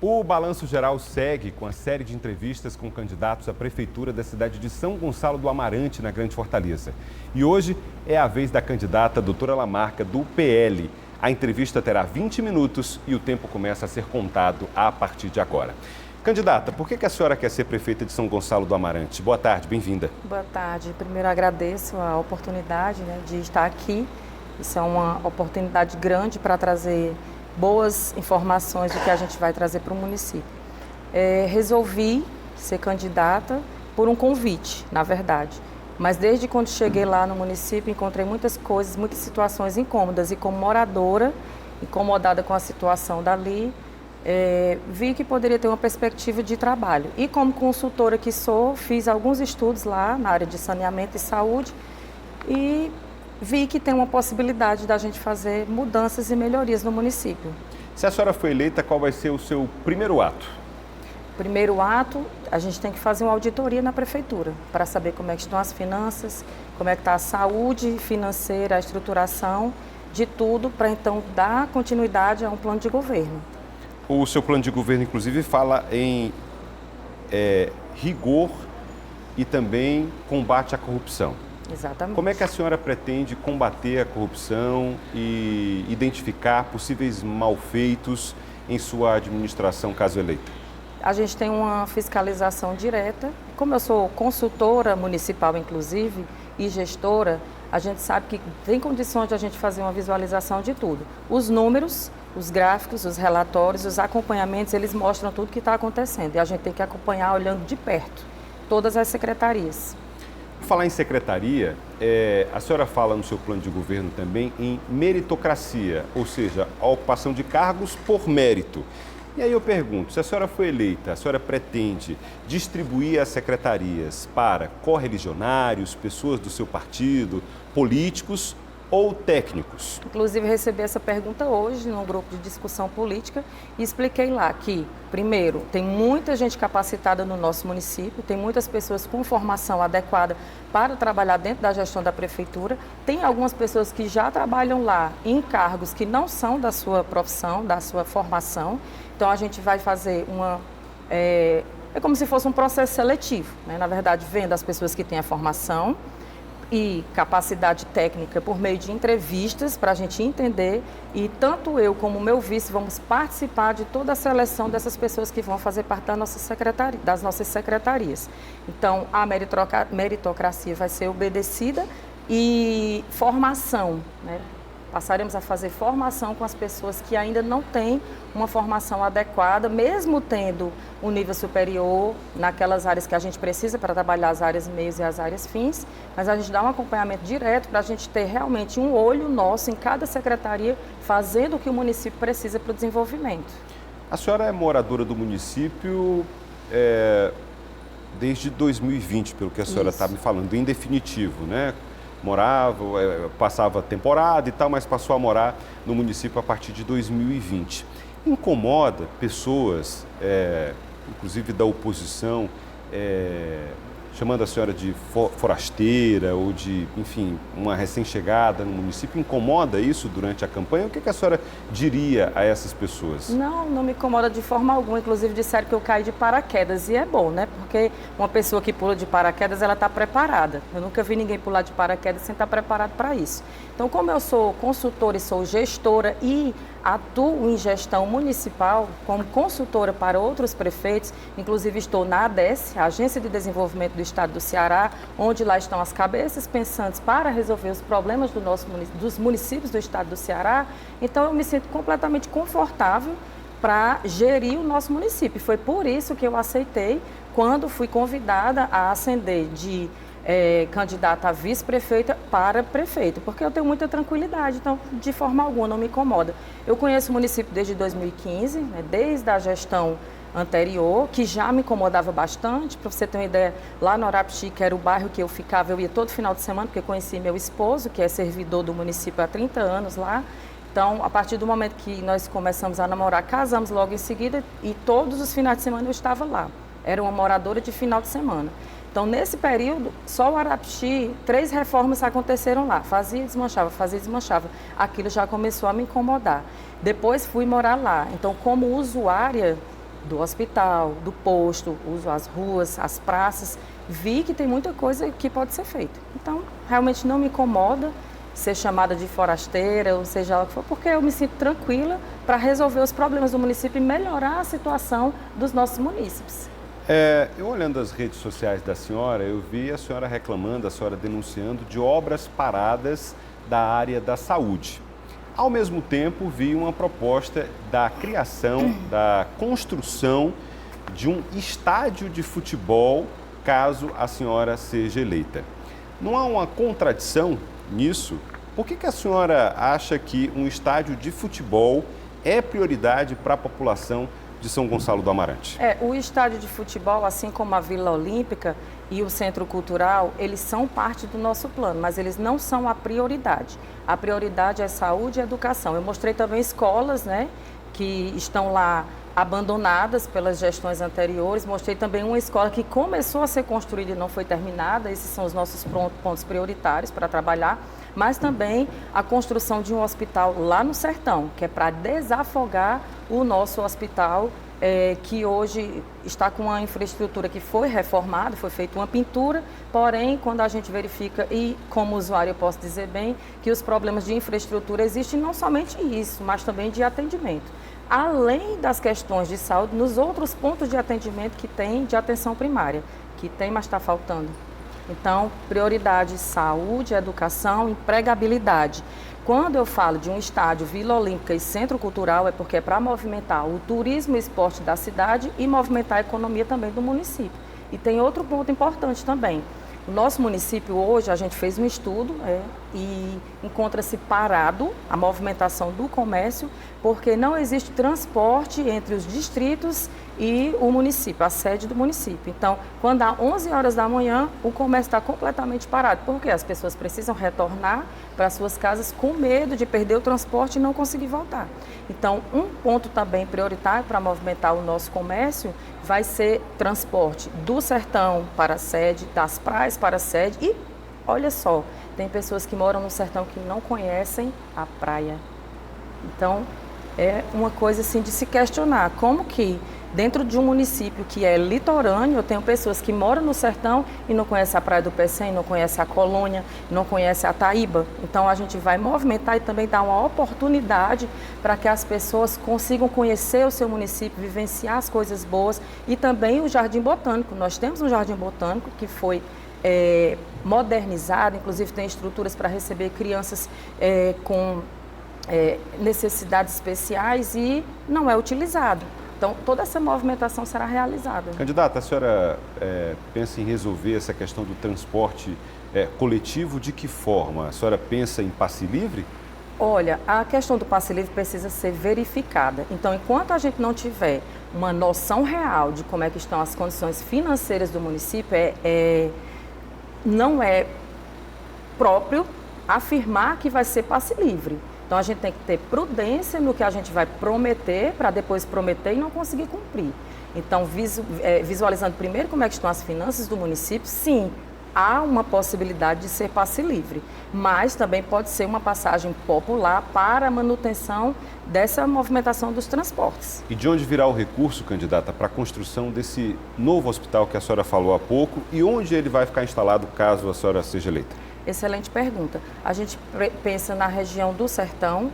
O Balanço Geral segue com a série de entrevistas com candidatos à prefeitura da cidade de São Gonçalo do Amarante, na Grande Fortaleza. E hoje é a vez da candidata doutora Lamarca, do PL. A entrevista terá 20 minutos e o tempo começa a ser contado a partir de agora. Candidata, por que a senhora quer ser prefeita de São Gonçalo do Amarante? Boa tarde, bem-vinda. Boa tarde. Primeiro agradeço a oportunidade, de estar aqui. Isso é uma oportunidade grande para trazer boas informações do que a gente vai trazer para o município. Resolvi ser candidata por um convite, na verdade. Mas desde quando cheguei lá no município, encontrei muitas coisas, muitas situações incômodas. E como moradora, incomodada com a situação dali, vi que poderia ter uma perspectiva de trabalho. E como consultora que sou, fiz alguns estudos lá na área de saneamento e saúde e vi que tem uma possibilidade da gente fazer mudanças e melhorias no município. Se a senhora for eleita, qual vai ser o seu primeiro ato? Primeiro ato, a gente tem que fazer uma auditoria na prefeitura para saber como é que estão as finanças, como é que está a saúde financeira, a estruturação de tudo, para então dar continuidade a um plano de governo. O seu plano de governo, inclusive, fala em rigor e também combate à corrupção. Exatamente. Como é que a senhora pretende combater a corrupção e identificar possíveis malfeitos em sua administração, caso eleita? A gente tem uma fiscalização direta. Como eu sou consultora municipal, inclusive, e gestora, a gente sabe que tem condições de a gente fazer uma visualização de tudo. Os números, os gráficos, os relatórios, os acompanhamentos, eles mostram tudo o que está acontecendo. E a gente tem que acompanhar olhando de perto todas as secretarias. Por falar em secretaria, a senhora fala no seu plano de governo também em meritocracia, ou seja, a ocupação de cargos por mérito. E aí eu pergunto, se a senhora for eleita, a senhora pretende distribuir as secretarias para correligionários, pessoas do seu partido, políticos ou técnicos? Inclusive, recebi essa pergunta hoje num grupo de discussão política e expliquei lá que, primeiro, tem muita gente capacitada no nosso município, tem muitas pessoas com formação adequada para trabalhar dentro da gestão da prefeitura, tem algumas pessoas que já trabalham lá em cargos que não são da sua profissão, da sua formação. Então, a gente vai fazer é como se fosse um processo seletivo, Na verdade, vendo as pessoas que têm a formação e capacidade técnica por meio de entrevistas para a gente entender, e tanto eu como o meu vice vamos participar de toda a seleção dessas pessoas que vão fazer parte da nossa secretaria, das nossas secretarias. Então, a meritocracia vai ser obedecida e formação, Passaremos a fazer formação com as pessoas que ainda não têm uma formação adequada, mesmo tendo um nível superior naquelas áreas que a gente precisa para trabalhar as áreas meios e as áreas fins, mas a gente dá um acompanhamento direto para a gente ter realmente um olho nosso em cada secretaria, fazendo o que o município precisa para o desenvolvimento. A senhora é moradora do município desde 2020, pelo que a senhora está me falando, em definitivo, Morava, passava temporada e tal, mas passou a morar no município a partir de 2020. Incomoda pessoas, inclusive da oposição, chamando a senhora de forasteira ou de, enfim, uma recém-chegada no município? Incomoda isso durante a campanha? O que a senhora diria a essas pessoas? Não me incomoda de forma alguma. Inclusive disseram que eu caí de paraquedas e é bom, Porque uma pessoa que pula de paraquedas, ela está preparada. Eu nunca vi ninguém pular de paraquedas sem estar preparado para isso. Então, como eu sou consultora e sou gestora e atuo em gestão municipal como consultora para outros prefeitos, inclusive estou na ADES, a Agência de Desenvolvimento do Estado do Ceará, onde lá estão as cabeças pensantes para resolver os problemas dos municípios do Estado do Ceará. Então, eu me sinto completamente confortável para gerir o nosso município. Foi por isso que eu aceitei quando fui convidada a ascender de candidata a vice-prefeita para prefeito, porque eu tenho muita tranquilidade, então de forma alguma não me incomoda. Eu conheço o município desde 2015, desde a gestão anterior, que já me incomodava bastante. Para você ter uma ideia, lá no Arapixi, que era o bairro que eu ficava, eu ia todo final de semana, porque conheci meu esposo, que é servidor do município há 30 anos lá. Então, a partir do momento que nós começamos a namorar, casamos logo em seguida e todos os finais de semana eu estava lá. Era uma moradora de final de semana. Então, nesse período, só o Arapixi, 3 reformas aconteceram lá. Fazia e desmanchava, fazia e desmanchava. Aquilo já começou a me incomodar. Depois fui morar lá. Então, como usuária, do hospital, do posto, uso as ruas, as praças, vi que tem muita coisa que pode ser feita. Então, realmente não me incomoda ser chamada de forasteira, ou seja o que for, porque eu me sinto tranquila para resolver os problemas do município e melhorar a situação dos nossos munícipes. Eu olhando as redes sociais da senhora, eu vi a senhora reclamando, a senhora denunciando de obras paradas da área da saúde. Ao mesmo tempo, vi uma proposta da criação, da construção de um estádio de futebol, caso a senhora seja eleita. Não há uma contradição nisso? Por que a senhora acha que um estádio de futebol é prioridade para a população de São Gonçalo do Amarante? O estádio de futebol, assim como a Vila Olímpica e o Centro Cultural, eles são parte do nosso plano, mas eles não são a prioridade. A prioridade é saúde e educação. Eu mostrei também escolas, né, que estão lá abandonadas pelas gestões anteriores. Mostrei também uma escola que começou a ser construída e não foi terminada. Esses são os nossos pontos prioritários para trabalhar. Mas também a construção de um hospital lá no Sertão, que é para desafogar o nosso hospital, que hoje está com uma infraestrutura que foi reformada, foi feita uma pintura, porém, quando a gente verifica, e como usuário eu posso dizer bem, que os problemas de infraestrutura existem não somente isso, mas também de atendimento. Além das questões de saúde, nos outros pontos de atendimento que tem de atenção primária, que tem, mas está faltando. Então, prioridade, saúde, educação, empregabilidade. Quando eu falo de um estádio, Vila Olímpica e Centro Cultural, é porque é para movimentar o turismo e esporte da cidade e movimentar a economia também do município. E tem outro ponto importante também. O nosso município hoje, a gente fez um estudo e encontra-se parado a movimentação do comércio, porque não existe transporte entre os distritos e o município, a sede do município. Então, quando dá 11 horas da manhã, o comércio está completamente parado, porque as pessoas precisam retornar para suas casas com medo de perder o transporte e não conseguir voltar. Então, um ponto também prioritário para movimentar o nosso comércio vai ser transporte do sertão para a sede, das praias para a sede e, olha só, tem pessoas que moram no sertão que não conhecem a praia. Então, é uma coisa assim de se questionar, como que dentro de um município que é litorâneo, eu tenho pessoas que moram no sertão e não conhecem a Praia do Pecém, não conhecem a Colônia, não conhecem a Taíba. Então, a gente vai movimentar e também dar uma oportunidade para que as pessoas consigam conhecer o seu município, vivenciar as coisas boas e também o Jardim Botânico. Nós temos um Jardim Botânico que foi modernizado, inclusive tem estruturas para receber crianças com necessidades especiais e não é utilizado. Então, toda essa movimentação será realizada. Candidata, a senhora pensa em resolver essa questão do transporte coletivo de que forma? A senhora pensa em passe livre? Olha, a questão do passe livre precisa ser verificada. Então, enquanto a gente não tiver uma noção real de como é que estão as condições financeiras do município, não é próprio afirmar que vai ser passe livre. Então, a gente tem que ter prudência no que a gente vai prometer, para depois prometer e não conseguir cumprir. Então, visualizando primeiro como é que estão as finanças do município, sim, há uma possibilidade de ser passe livre, mas também pode ser uma passagem popular para a manutenção dessa movimentação dos transportes. E de onde virá o recurso, candidata, para a construção desse novo hospital que a senhora falou há pouco e onde ele vai ficar instalado caso a senhora seja eleita? Excelente pergunta. A gente pensa na região do Sertão,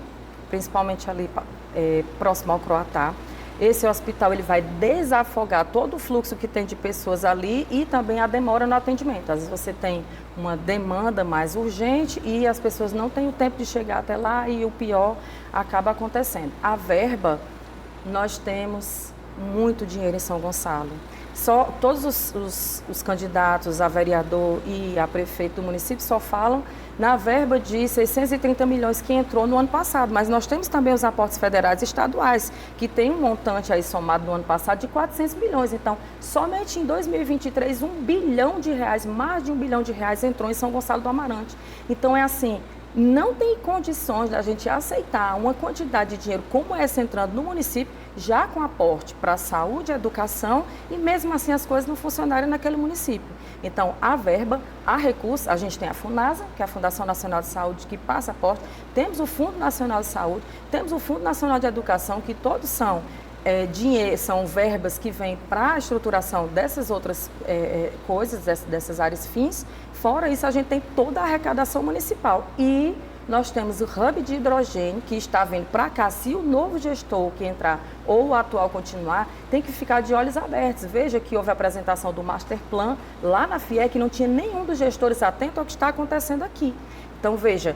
principalmente ali próximo ao Croatá. Esse hospital ele vai desafogar todo o fluxo que tem de pessoas ali e também a demora no atendimento. Às vezes você tem uma demanda mais urgente e as pessoas não têm o tempo de chegar até lá e o pior acaba acontecendo. A verba, nós temos muito dinheiro em São Gonçalo. Todos os candidatos a vereador e a prefeito do município só falam na verba de 630 milhões que entrou no ano passado, mas nós temos também os aportes federais e estaduais, que tem um montante aí somado no ano passado de 400 milhões. Então, somente em 2023, R$ 1 bilhão, mais de R$ 1 bilhão entrou em São Gonçalo do Amarante. Então, é assim, não tem condições da gente aceitar uma quantidade de dinheiro como essa entrando no município, já com aporte para a saúde e educação, e mesmo assim as coisas não funcionarem naquele município. Então, a verba, a recurso, a gente tem a FUNASA, que é a Fundação Nacional de Saúde, que passa aporte, temos o Fundo Nacional de Saúde, temos o Fundo Nacional de Educação, que todos são dinheiro, são verbas que vêm para a estruturação dessas outras coisas, dessas áreas fins. Fora isso, a gente tem toda a arrecadação municipal. E nós temos o hub de hidrogênio que está vindo para cá. Se o novo gestor que entrar ou o atual continuar, tem que ficar de olhos abertos. Veja que houve a apresentação do Master Plan lá na FIEC, não tinha nenhum dos gestores atento ao que está acontecendo aqui. Então, veja,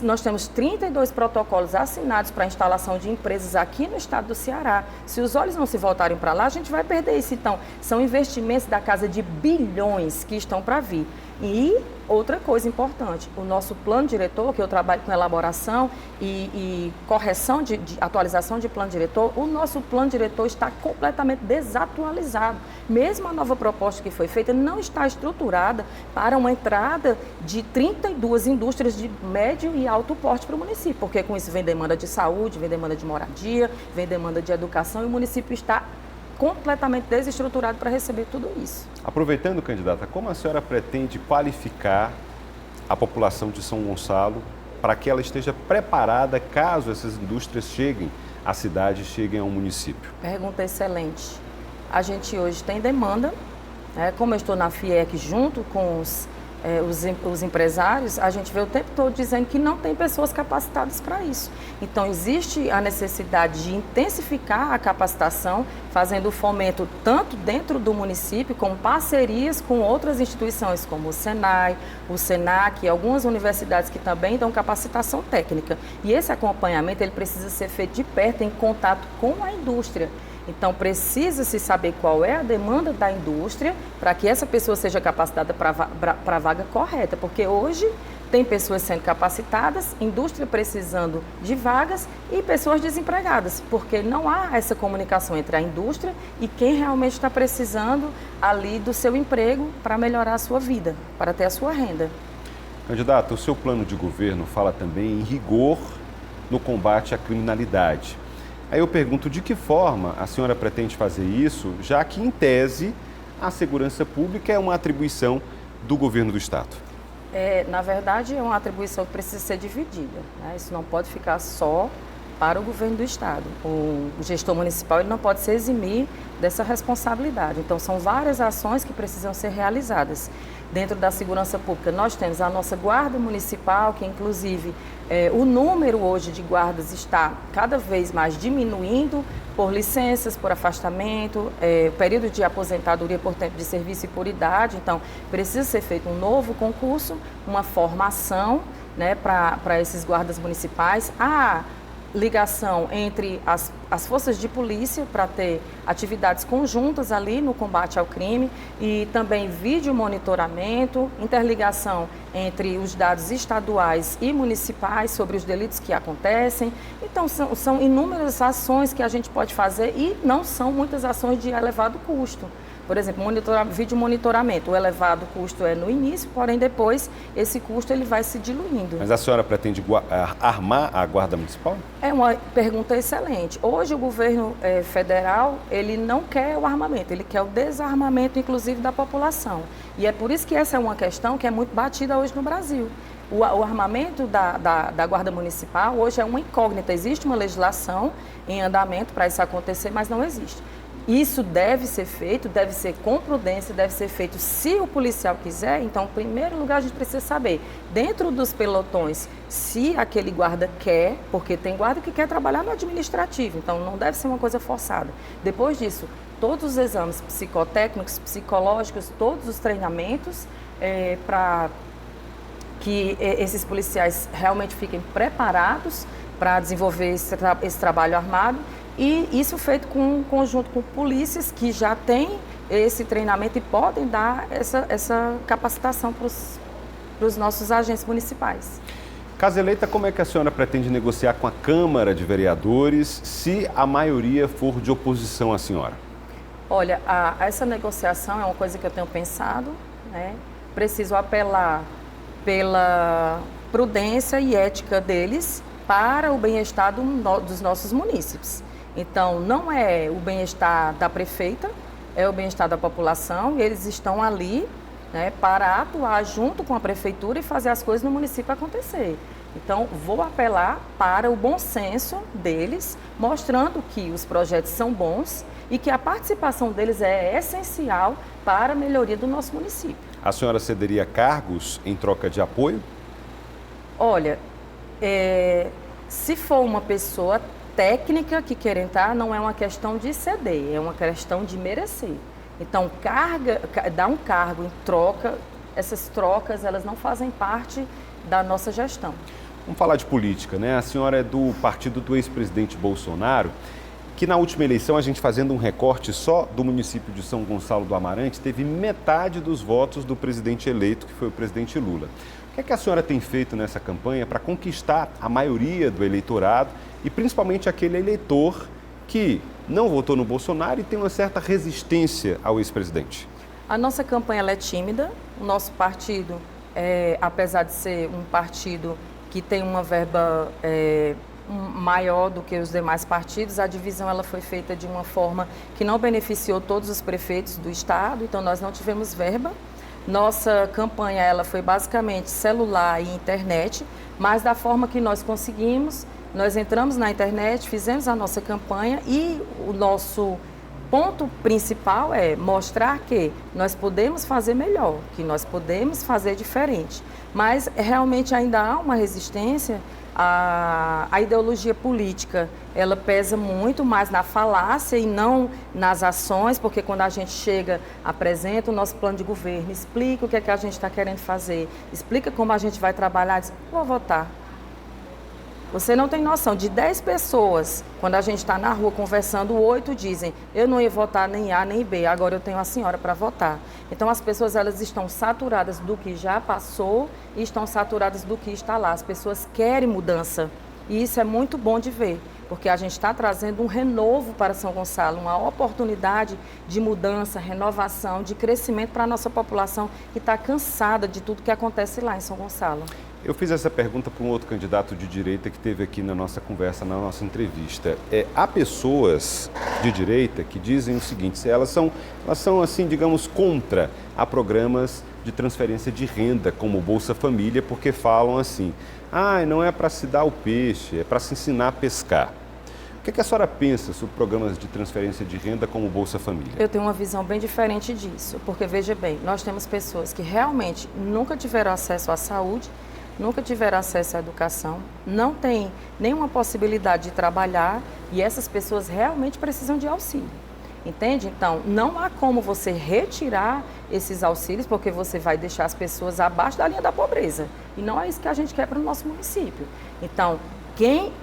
nós temos 32 protocolos assinados para a instalação de empresas aqui no estado do Ceará. Se os olhos não se voltarem para lá, a gente vai perder isso. Então, são investimentos da casa de bilhões que estão para vir. E outra coisa importante, o nosso plano diretor, que eu trabalho com elaboração e correção de atualização de plano diretor, o nosso plano diretor está completamente desatualizado. Mesmo a nova proposta que foi feita não está estruturada para uma entrada de 32 indústrias de médio e alto porte para o município, porque com isso vem demanda de saúde, vem demanda de moradia, vem demanda de educação e o município está completamente desestruturado para receber tudo isso. Aproveitando, candidata, como a senhora pretende qualificar a população de São Gonçalo para que ela esteja preparada caso essas indústrias cheguem à cidade, cheguem ao município? Pergunta excelente. A gente hoje tem demanda, como eu estou na FIEC junto com os empresários, a gente vê o tempo todo dizendo que não tem pessoas capacitadas para isso. Então, existe a necessidade de intensificar a capacitação, fazendo o fomento tanto dentro do município, como parcerias com outras instituições, como o Senai, o Senac e algumas universidades que também dão capacitação técnica. E esse acompanhamento ele precisa ser feito de perto, em contato com a indústria. Então, precisa-se saber qual é a demanda da indústria para que essa pessoa seja capacitada para a vaga correta, porque hoje tem pessoas sendo capacitadas, indústria precisando de vagas e pessoas desempregadas, porque não há essa comunicação entre a indústria e quem realmente está precisando ali do seu emprego para melhorar a sua vida, para ter a sua renda. Candidata, o seu plano de governo fala também em rigor no combate à criminalidade. Aí eu pergunto, de que forma a senhora pretende fazer isso, já que, em tese, a segurança pública é uma atribuição do governo do Estado? Na verdade, é uma atribuição que precisa ser dividida, né? Isso não pode ficar só para o governo do Estado. O gestor municipal ele não pode se eximir dessa responsabilidade. Então, são várias ações que precisam ser realizadas. Dentro da segurança pública, nós temos a nossa guarda municipal, que inclusive o número hoje de guardas está cada vez mais diminuindo por licenças, por afastamento, período de aposentadoria por tempo de serviço e por idade. Então, precisa ser feito um novo concurso, uma formação, né, para esses guardas municipais. Ligação entre as forças de polícia para ter atividades conjuntas ali no combate ao crime e também vídeo monitoramento, interligação entre os dados estaduais e municipais sobre os delitos que acontecem. Então, são inúmeras ações que a gente pode fazer e não são muitas ações de elevado custo. Por exemplo, vídeo monitoramento, o elevado custo é no início, porém depois esse custo ele vai se diluindo. Mas a senhora pretende armar a Guarda Municipal? É uma pergunta excelente. Hoje o governo federal, ele não quer o armamento, ele quer o desarmamento, inclusive, da população. E é por isso que essa é uma questão que é muito batida hoje no Brasil. O armamento da Guarda Municipal hoje é uma incógnita. Existe uma legislação em andamento para isso acontecer, mas não existe. Isso deve ser feito, deve ser com prudência, deve ser feito se o policial quiser. Então, em primeiro lugar, a gente precisa saber, dentro dos pelotões, se aquele guarda quer, porque tem guarda que quer trabalhar no administrativo, então não deve ser uma coisa forçada. Depois disso, todos os exames psicotécnicos, psicológicos, todos os treinamentos para que esses policiais realmente fiquem preparados para desenvolver esse trabalho armado. E isso feito conjunto com polícias que já têm esse treinamento e podem dar essa capacitação para os nossos agentes municipais. Caso eleita, como é que a senhora pretende negociar com a Câmara de Vereadores se a maioria for de oposição à senhora? Olha, essa negociação é uma coisa que eu tenho pensado, né? Preciso apelar pela prudência e ética deles para o bem-estar dos nossos munícipes. Então, não é o bem-estar da prefeita, é o bem-estar da população, e eles estão ali né, para atuar junto com a prefeitura e fazer as coisas no município acontecer. Então, vou apelar para o bom senso deles, mostrando que os projetos são bons e que a participação deles é essencial para a melhoria do nosso município. A senhora cederia cargos em troca de apoio? Olha, se for uma pessoa técnica que quer entrar, não é uma questão de ceder, é uma questão de merecer. Então, dar um cargo em troca, essas trocas, elas não fazem parte da nossa gestão. Vamos falar de política, né? A senhora é do partido do ex-presidente Bolsonaro, que na última eleição, a gente fazendo um recorte só do município de São Gonçalo do Amarante, teve metade dos votos do presidente eleito, que foi o presidente Lula. O que é que a senhora tem feito nessa campanha para conquistar a maioria do eleitorado e principalmente aquele eleitor que não votou no Bolsonaro e tem uma certa resistência ao ex-presidente? A nossa campanha ela é tímida. O nosso partido, apesar de ser um partido que tem uma verba maior do que os demais partidos, a divisão ela foi feita de uma forma que não beneficiou todos os prefeitos do estado, então nós não tivemos verba. Nossa campanha ela foi basicamente celular e internet, mas da forma que nós conseguimos, nós entramos na internet, fizemos a nossa campanha e o nosso ponto principal é mostrar que nós podemos fazer melhor, que nós podemos fazer diferente. Mas realmente ainda há uma resistência, a ideologia política, ela pesa muito mais na falácia e não nas ações, porque quando a gente chega, apresenta o nosso plano de governo, explica o que é que a gente está querendo fazer, explica como a gente vai trabalhar, diz, vou votar. Você não tem noção, de 10 pessoas, quando a gente está na rua conversando, 8 dizem, eu não ia votar nem A nem B, agora eu tenho a senhora para votar. Então as pessoas elas estão saturadas do que já passou e estão saturadas do que está lá. As pessoas querem mudança e isso é muito bom de ver, porque a gente está trazendo um renovo para São Gonçalo, uma oportunidade de mudança, renovação, de crescimento para a nossa população que está cansada de tudo que acontece lá em São Gonçalo. Eu fiz essa pergunta para um outro candidato de direita que esteve aqui na nossa conversa, na nossa entrevista. Há pessoas de direita que dizem o seguinte, elas são assim, digamos, contra a programas de transferência de renda, como o Bolsa Família, porque falam assim, não é para se dar o peixe, é para se ensinar a pescar. O que a senhora pensa sobre programas de transferência de renda como o Bolsa Família? Eu tenho uma visão bem diferente disso, porque veja bem, nós temos pessoas que realmente nunca tiveram acesso à saúde, nunca tiveram acesso à educação, não têm nenhuma possibilidade de trabalhar e essas pessoas realmente precisam de auxílio. Entende? Então, não há como você retirar esses auxílios porque você vai deixar as pessoas abaixo da linha da pobreza. E não é isso que a gente quer para o nosso município. Então,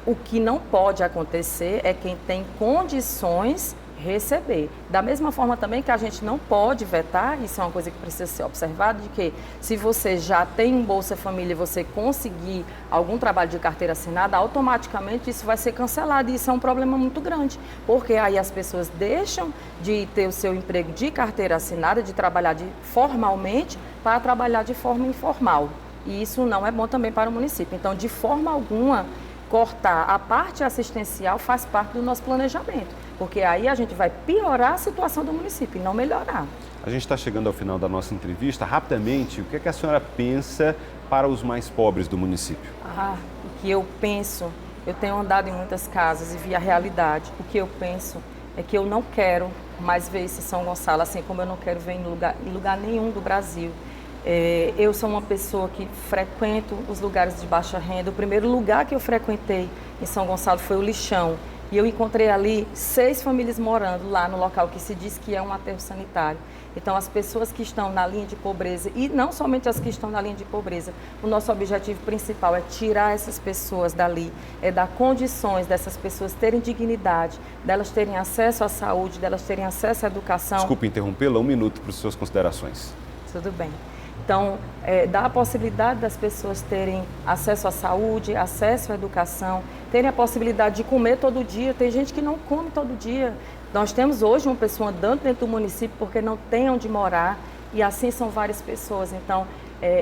o que não pode acontecer é quem tem condições receber. Da mesma forma também que a gente não pode vetar, isso é uma coisa que precisa ser observada, de que se você já tem um Bolsa Família e você conseguir algum trabalho de carteira assinada, automaticamente isso vai ser cancelado e isso é um problema muito grande, porque aí as pessoas deixam de ter o seu emprego de carteira assinada, de trabalhar formalmente, para trabalhar de forma informal. E isso não é bom também para o município. Então, de forma alguma, cortar a parte assistencial faz parte do nosso planejamento, porque aí a gente vai piorar a situação do município e não melhorar. A gente está chegando ao final da nossa entrevista. Rapidamente, o que é que a senhora pensa para os mais pobres do município? O que eu penso, eu tenho andado em muitas casas e vi a realidade. O que eu penso é que eu não quero mais ver esse São Gonçalo, assim como eu não quero ver em lugar nenhum do Brasil. Eu sou uma pessoa que frequento os lugares de baixa renda. O primeiro lugar que eu frequentei em São Gonçalo foi o Lixão. E eu encontrei ali 6 famílias morando lá no local que se diz que é um aterro sanitário. Então, as pessoas que estão na linha de pobreza, e não somente as que estão na linha de pobreza, o nosso objetivo principal é tirar essas pessoas dali, é dar condições dessas pessoas terem dignidade, delas terem acesso à saúde, delas terem acesso à educação. Desculpe interrompê-la, 1 minuto para as suas considerações. Tudo bem. Então, dá a possibilidade das pessoas terem acesso à saúde, acesso à educação, terem a possibilidade de comer todo dia. Tem gente que não come todo dia. Nós temos hoje uma pessoa andando dentro do município porque não tem onde morar e assim são várias pessoas. Então,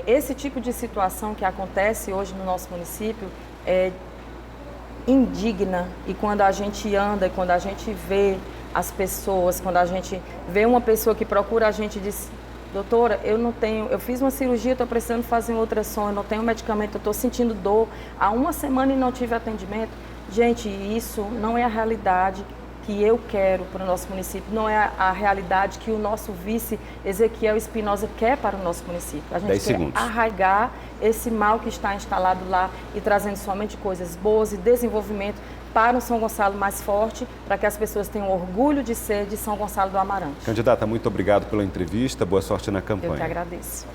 esse tipo de situação que acontece hoje no nosso município é indigna. E quando a gente anda, quando a gente vê as pessoas, quando a gente vê uma pessoa que procura a gente doutora, eu fiz uma cirurgia, estou precisando fazer um ultrassom, eu não tenho medicamento, eu estou sentindo dor há uma semana e não tive atendimento. Gente, isso não é a realidade que eu quero para o nosso município, não é a realidade que o nosso vice Ezequiel Espinosa quer para o nosso município. A gente quer arraigar esse mal que está instalado lá e trazendo somente coisas boas e desenvolvimento para um São Gonçalo mais forte, para que as pessoas tenham orgulho de ser de São Gonçalo do Amarante. Candidata, muito obrigado pela entrevista, boa sorte na campanha. Eu que agradeço.